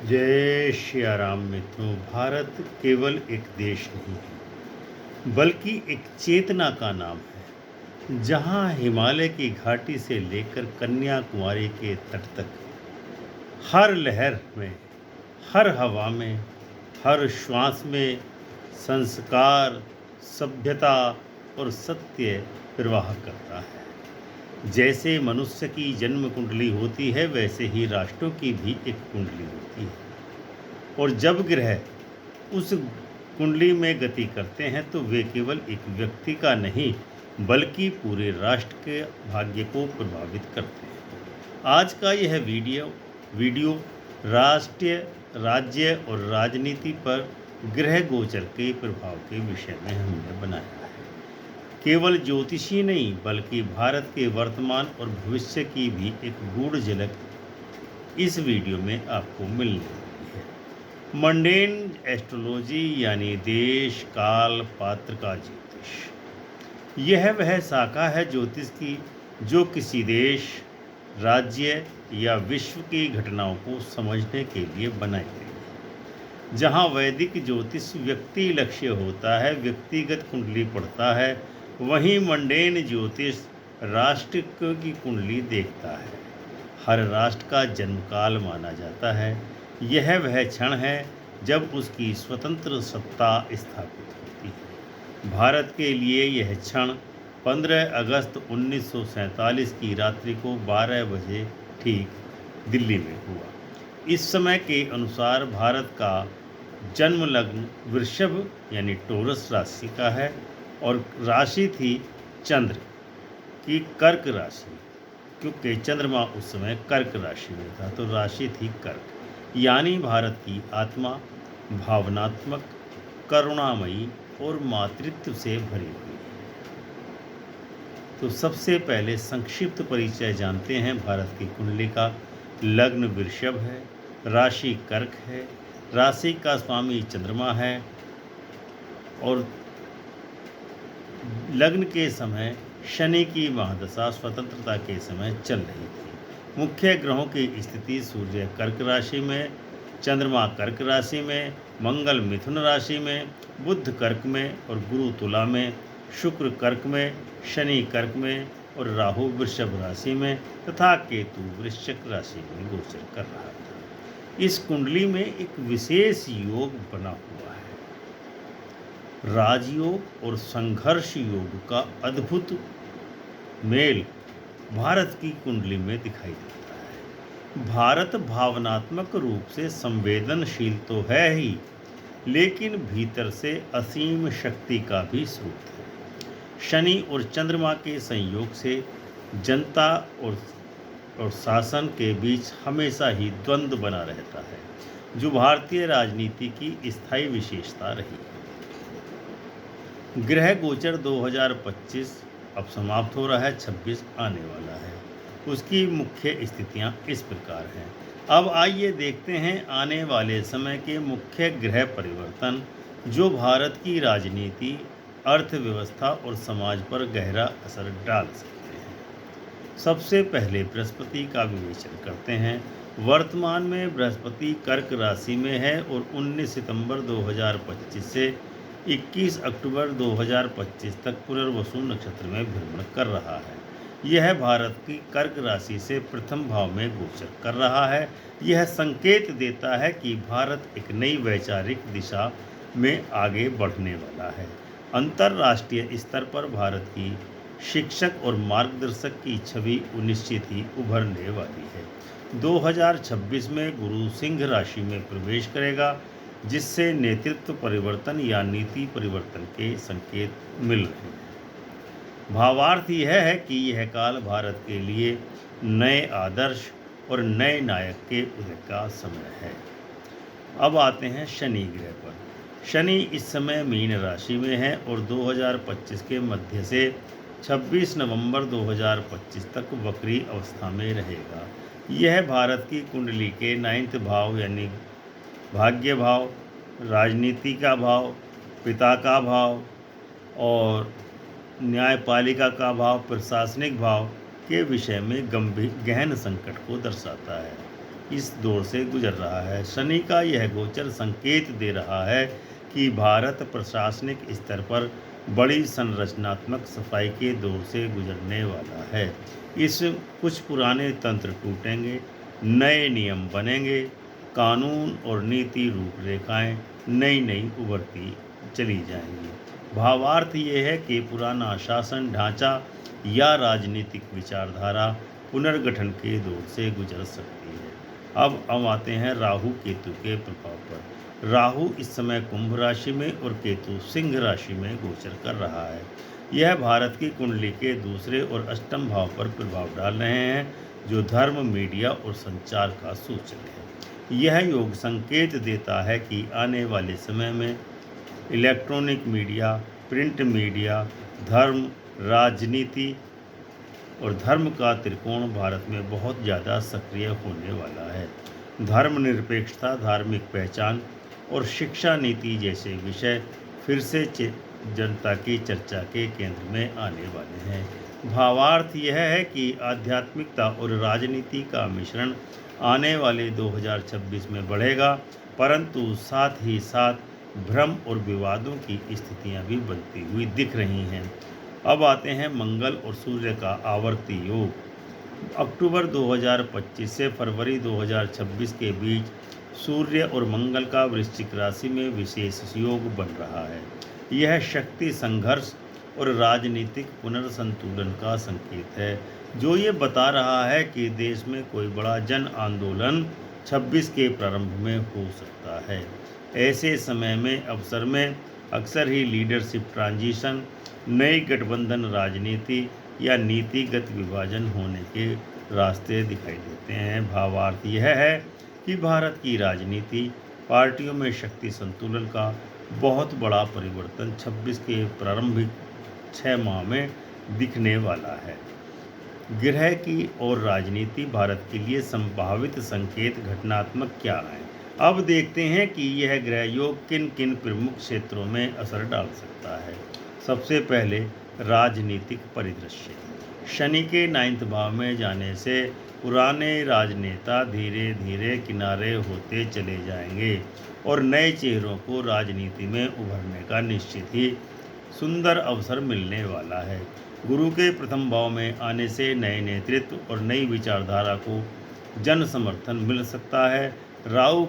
जय श्री राम मित्रों। भारत केवल एक देश नहीं है बल्कि एक चेतना का नाम है, जहां हिमालय की घाटी से लेकर कन्याकुमारी के तट तक हर लहर में, हर हवा में, हर श्वास में संस्कार, सभ्यता और सत्य प्रवाह करता है। जैसे मनुष्य की जन्म कुंडली होती है, वैसे ही राष्ट्रों की भी एक कुंडली होती है। और जब ग्रह उस कुंडली में गति करते हैं तो वे केवल एक व्यक्ति का नहीं बल्कि पूरे राष्ट्र के भाग्य को प्रभावित करते हैं। आज का यह वीडियो राष्ट्रीय, राज्य और राजनीति पर ग्रह गोचर के प्रभाव के विषय में हमने बनाया है। केवल ज्योतिषी नहीं बल्कि भारत के वर्तमान और भविष्य की भी एक गूढ़ झलक इस वीडियो में आपको मिलने वाली है। मंडेन एस्ट्रोलॉजी यानी देश, काल, पात्र का ज्योतिष। यह वह शाखा है ज्योतिष की जो किसी देश, राज्य या विश्व की घटनाओं को समझने के लिए बनाई गई है। जहाँ वैदिक ज्योतिष व्यक्ति लक्ष्य होता है, व्यक्तिगत कुंडली पढ़ता है, वहीं मंडेन ज्योतिष राष्ट्र की कुंडली देखता है। हर राष्ट्र का जन्मकाल माना जाता है। यह वह क्षण है जब उसकी स्वतंत्र सत्ता स्थापित होती है। भारत के लिए यह क्षण 15 अगस्त 1947 की रात्रि को 12 बजे ठीक दिल्ली में हुआ। इस समय के अनुसार भारत का जन्म लग्न वृषभ यानी टोरस राशि का है और राशि थी चंद्र की कर्क राशि, क्योंकि चंद्रमा उस समय कर्क राशि में था, तो राशि थी कर्क। यानी भारत की आत्मा भावनात्मक, करुणामयी और मातृत्व से भरी हुई है। तो सबसे पहले संक्षिप्त परिचय जानते हैं भारत की कुंडली का। लग्न वृषभ है, राशि कर्क है, राशि का स्वामी चंद्रमा है और लग्न के समय शनि की महादशा स्वतंत्रता के समय चल रही थी। मुख्य ग्रहों की स्थिति: सूर्य कर्क राशि में, चंद्रमा कर्क राशि में, मंगल मिथुन राशि में, बुध कर्क में और गुरु तुला में, शुक्र कर्क में, शनि कर्क में और राहु वृषभ राशि में तथा केतु वृश्चिक राशि में गोचर कर रहा था। इस कुंडली में एक विशेष योग बना हुआ है। राजयोग और संघर्ष योग का अद्भुत मेल भारत की कुंडली में दिखाई देता है। भारत भावनात्मक रूप से संवेदनशील तो है ही, लेकिन भीतर से असीम शक्ति का भी स्रोत है। शनि और चंद्रमा के संयोग से जनता और शासन के बीच हमेशा ही द्वंद्व बना रहता है, जो भारतीय राजनीति की स्थायी विशेषता रही है। ग्रह गोचर 2025 अब समाप्त हो रहा है, 26 आने वाला है। उसकी मुख्य स्थितियां इस प्रकार हैं। अब आइए देखते हैं आने वाले समय के मुख्य ग्रह परिवर्तन जो भारत की राजनीति, अर्थव्यवस्था और समाज पर गहरा असर डाल सकते हैं। सबसे पहले बृहस्पति का विवेचन करते हैं। वर्तमान में बृहस्पति कर्क राशि में है और 19 सितंबर 2025 से 21 अक्टूबर 2025 तक पुनर्वसु नक्षत्र में भ्रमण कर रहा है। यह भारत की कर्क राशि से प्रथम भाव में गोचर कर रहा है। यह संकेत देता है कि भारत एक नई वैचारिक दिशा में आगे बढ़ने वाला है। अंतर्राष्ट्रीय स्तर पर भारत की शिक्षक और मार्गदर्शक की छवि निश्चित ही उभरने वाली है। 2026 में गुरु सिंह राशि में प्रवेश करेगा, जिससे नेतृत्व परिवर्तन या नीति परिवर्तन के संकेत मिल रहे हैं। भावार्थ यह है कि यह काल भारत के लिए नए आदर्श और नए नायक के उदय का समय है। अब आते हैं शनि ग्रह पर। शनि इस समय मीन राशि में है और 2025 के मध्य से 26 नवंबर 2025 तक वक्री अवस्था में रहेगा। यह भारत की कुंडली के 9th भाव यानी भाग्य भाव, राजनीति का भाव, पिता का भाव और न्यायपालिका का भाव, प्रशासनिक भाव के विषय में गहन संकट को दर्शाता है। इस दौर से गुजर रहा है। शनि का यह गोचर संकेत दे रहा है कि भारत प्रशासनिक स्तर पर बड़ी संरचनात्मक सफाई के दौर से गुजरने वाला है। इस कुछ पुराने तंत्र टूटेंगे, नए नियम बनेंगे, कानून और नीति रूपरेखाएं नई नई उभरती चली जाएंगी। भावार्थ ये है कि पुराना शासन ढांचा या राजनीतिक विचारधारा पुनर्गठन के दौर से गुजर सकती है। अब आते हैं राहु केतु के प्रभाव पर। राहु इस समय कुंभ राशि में और केतु सिंह राशि में गोचर कर रहा है। यह भारत की कुंडली के दूसरे और अष्टम भाव पर प्रभाव डाल रहे हैं, जो धर्म, मीडिया और संचार का सूचक है। यह योग संकेत देता है कि आने वाले समय में इलेक्ट्रॉनिक मीडिया, प्रिंट मीडिया, धर्म, राजनीति और धर्म का त्रिकोण भारत में बहुत ज़्यादा सक्रिय होने वाला है। धर्मनिरपेक्षता, धार्मिक पहचान और शिक्षा नीति जैसे विषय फिर से जनता की चर्चा के केंद्र में आने वाले हैं। भावार्थ यह है कि आध्यात्मिकता और राजनीति का मिश्रण आने वाले 2026 में बढ़ेगा, परंतु साथ ही साथ भ्रम और विवादों की स्थितियां भी बनती हुई दिख रही हैं। अब आते हैं मंगल और सूर्य का आवर्ती योग। अक्टूबर 2025 से फरवरी 2026 के बीच सूर्य और मंगल का वृश्चिक राशि में विशेष योग बन रहा है। यह शक्ति संघर्ष और राजनीतिक पुनर्संतुलन का संकेत है, जो ये बता रहा है कि देश में कोई बड़ा जन आंदोलन 26 के प्रारंभ में हो सकता है। ऐसे समय में अवसर में अक्सर ही लीडरशिप ट्रांजिशन, नई गठबंधन राजनीति या नीतिगत विभाजन होने के रास्ते दिखाई देते हैं। भावार्थ यह है कि भारत की राजनीति पार्टियों में शक्ति संतुलन का बहुत बड़ा परिवर्तन 26 के प्रारंभिक 6 माह में दिखने वाला है। ग्रह की और राजनीति भारत के लिए संभावित संकेत घटनात्मक क्या है। अब देखते हैं कि यह ग्रह योग किन किन प्रमुख क्षेत्रों में असर डाल सकता है। सबसे पहले राजनीतिक परिदृश्य। शनि के 9वें भाव में जाने से पुराने राजनेता धीरे धीरे किनारे होते चले जाएंगे और नए चेहरों को राजनीति में उभरने का निश्चित ही सुंदर अवसर मिलने वाला है। गुरु के प्रथम भाव में आने से नए नेतृत्व और नई विचारधारा को जन समर्थन मिल सकता है। राहु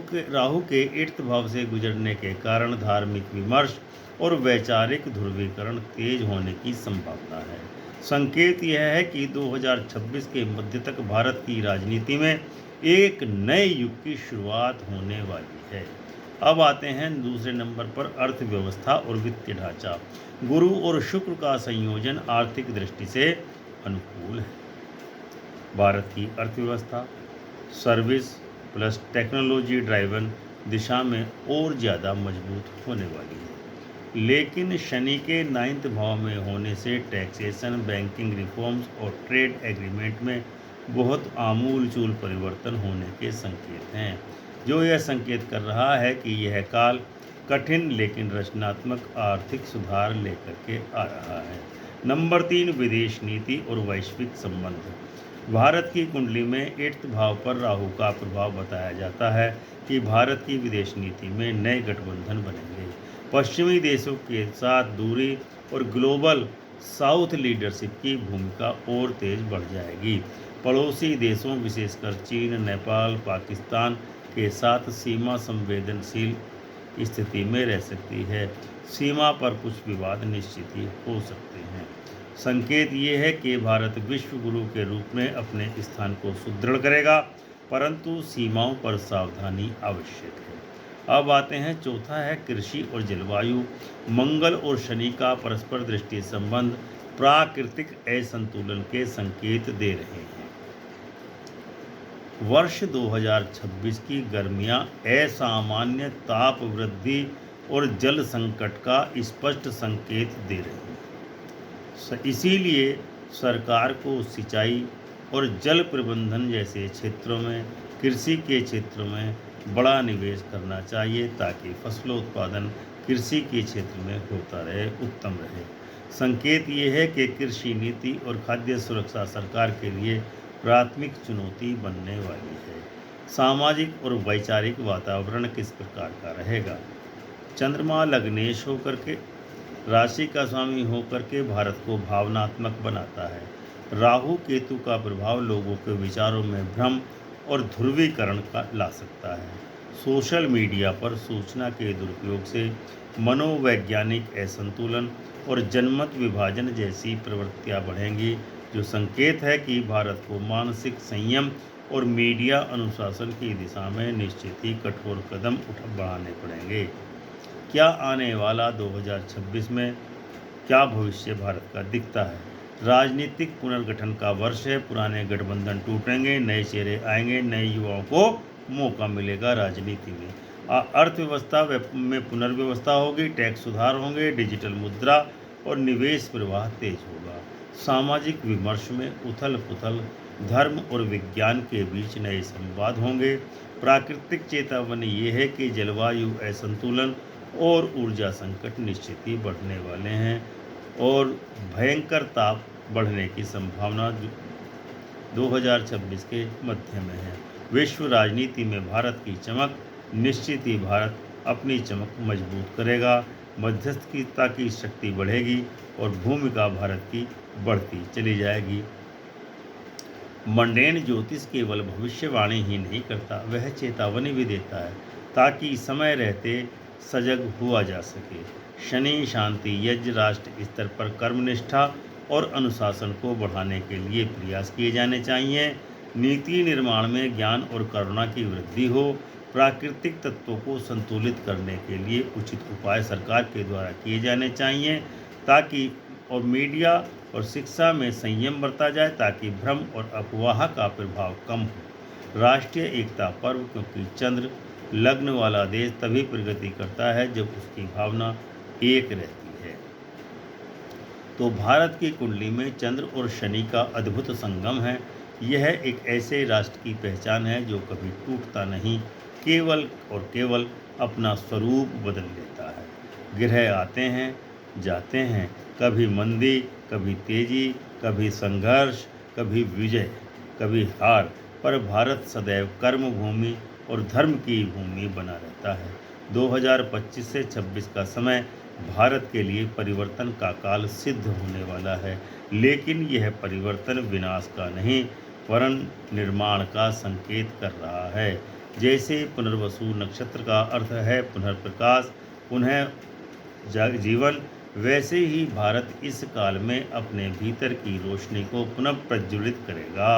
के 8वें भाव से गुजरने के कारण धार्मिक विमर्श और वैचारिक ध्रुवीकरण तेज होने की संभावना है। संकेत यह है कि 2026 के मध्य तक भारत की राजनीति में एक नए युग की शुरुआत होने वाली है। अब आते हैं दूसरे नंबर पर अर्थव्यवस्था और वित्तीय ढांचा। गुरु और शुक्र का संयोजन आर्थिक दृष्टि से अनुकूल है। भारत की अर्थव्यवस्था सर्विस प्लस टेक्नोलॉजी ड्राइवन दिशा में और ज़्यादा मजबूत होने वाली है। लेकिन शनि के 9वें भाव में होने से टैक्सेशन, बैंकिंग रिफॉर्म्स और ट्रेड एग्रीमेंट में बहुत आमूल-चूल परिवर्तन होने के संकेत हैं, जो यह संकेत कर रहा है कि यह काल कठिन लेकिन रचनात्मक आर्थिक सुधार लेकर के आ रहा है। नंबर 3, विदेश नीति और वैश्विक संबंध। भारत की कुंडली में 8वें भाव पर राहु का प्रभाव बताया जाता है कि भारत की विदेश नीति में नए गठबंधन बनेंगे। पश्चिमी देशों के साथ दूरी और ग्लोबल साउथ लीडरशिप की भूमिका और तेज बढ़ जाएगी। पड़ोसी देशों विशेषकर चीन, नेपाल, पाकिस्तान के साथ सीमा संवेदनशील स्थिति में रह सकती है। सीमा पर कुछ विवाद निश्चित ही हो सकते हैं। संकेत ये है कि भारत विश्व गुरु के रूप में अपने स्थान को सुदृढ़ करेगा, परंतु सीमाओं पर सावधानी आवश्यक है। अब आते हैं चौथा है कृषि और जलवायु। मंगल और शनि का परस्पर दृष्टि संबंध प्राकृतिक असंतुलन के संकेत दे रहे हैं। वर्ष 2026 की गर्मियां असामान्य ताप वृद्धि और जल संकट का स्पष्ट संकेत दे रही हैं। इसीलिए सरकार को सिंचाई और जल प्रबंधन जैसे क्षेत्रों में, कृषि के क्षेत्रों में बड़ा निवेश करना चाहिए ताकि फसलोत्पादन कृषि के क्षेत्र में होता रहे, उत्तम रहे। संकेत ये है कि कृषि नीति और खाद्य सुरक्षा सरकार के लिए प्राथमिक चुनौती बनने वाली है। सामाजिक और वैचारिक वातावरण किस प्रकार का रहेगा। चंद्रमा लग्नेश होकर के राशि का स्वामी होकर के भारत को भावनात्मक बनाता है। राहु केतु का प्रभाव लोगों के विचारों में भ्रम और ध्रुवीकरण का ला सकता है। सोशल मीडिया पर सूचना के दुरुपयोग से मनोवैज्ञानिक असंतुलन और जनमत विभाजन जैसी प्रवृत्तियां बढ़ेंगी, जो संकेत है कि भारत को मानसिक संयम और मीडिया अनुशासन की दिशा में निश्चित ही कठोर कदम बढ़ाने पड़ेंगे। क्या आने वाला 2026 में क्या भविष्य भारत का दिखता है। राजनीतिक पुनर्गठन का वर्ष है। पुराने गठबंधन टूटेंगे, नए चेहरे आएंगे, नए युवाओं को मौका मिलेगा राजनीति में। अर्थव्यवस्था में पुनर्व्यवस्था होगी, टैक्स सुधार होंगे, डिजिटल मुद्रा और निवेश प्रवाह तेज होगा। सामाजिक विमर्श में उथल पुथल, धर्म और विज्ञान के बीच नए संवाद होंगे। प्राकृतिक चेतावनी ये है कि जलवायु असंतुलन और ऊर्जा संकट निश्चित ही बढ़ने वाले हैं और भयंकर ताप बढ़ने की संभावना 2026 के मध्य में है। विश्व राजनीति में भारत की चमक निश्चित ही भारत अपनी चमक मजबूत करेगा। मध्यस्थता की शक्ति बढ़ेगी और भूमिका भारत की बढ़ती चली जाएगी। मंडेन ज्योतिष केवल भविष्यवाणी ही नहीं करता, वह चेतावनी भी देता है ताकि समय रहते सजग हुआ जा सके। शनि शांति यज्ञ राष्ट्र स्तर पर कर्मनिष्ठा और अनुशासन को बढ़ाने के लिए प्रयास किए जाने चाहिए। नीति निर्माण में ज्ञान और करुणा की वृद्धि हो। प्राकृतिक तत्वों को संतुलित करने के लिए उचित उपाय सरकार के द्वारा किए जाने चाहिए ताकि और मीडिया और शिक्षा में संयम बरता जाए ताकि भ्रम और अफवाह का प्रभाव कम हो। राष्ट्रीय एकता पर्व, क्योंकि चंद्र लग्न वाला देश तभी प्रगति करता है जब उसकी भावना एक रहती है। तो भारत की कुंडली में चंद्र और शनि का अद्भुत संगम है। यह एक ऐसे राष्ट्र की पहचान है जो कभी टूटता नहीं, केवल और केवल अपना स्वरूप बदल लेता है। ग्रह आते हैं जाते हैं, कभी मंदी, कभी तेजी, कभी संघर्ष, कभी विजय, कभी हार, पर भारत सदैव कर्म भूमि और धर्म की भूमि बना रहता है। 2025 से 26 का समय भारत के लिए परिवर्तन का काल सिद्ध होने वाला है, लेकिन यह परिवर्तन विनाश का नहीं वरन निर्माण का संकेत कर रहा है। जैसे पुनर्वसु नक्षत्र का अर्थ है पुनर्प्रकाश, पुनः जीवन, वैसे ही भारत इस काल में अपने भीतर की रोशनी को पुनः प्रज्वलित करेगा।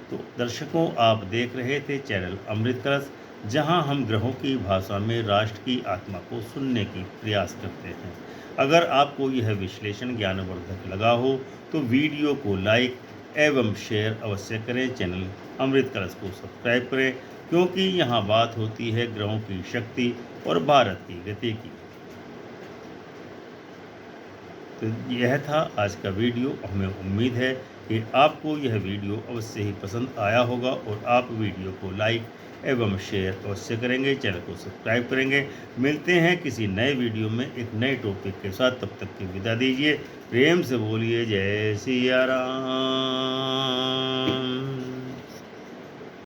तो दर्शकों, आप देख रहे थे चैनल अमृत कलश, जहां हम ग्रहों की भाषा में राष्ट्र की आत्मा को सुनने की प्रयास करते हैं। अगर आपको यह विश्लेषण ज्ञानवर्धक लगा हो तो वीडियो को लाइक एवं शेयर अवश्य करें। चैनल अमृत कलश को सब्सक्राइब करें, क्योंकि यहाँ बात होती है ग्रहों की शक्ति और भारत की गति की। तो यह था आज का वीडियो। हमें उम्मीद है कि आपको यह वीडियो अवश्य ही पसंद आया होगा और आप वीडियो को लाइक एवं शेयर अवश्य करेंगे, चैनल को सब्सक्राइब करेंगे। मिलते हैं किसी नए वीडियो में एक नए टॉपिक के साथ, तब तक की विदा दीजिए। प्रेम से बोलिए जय सिया राम।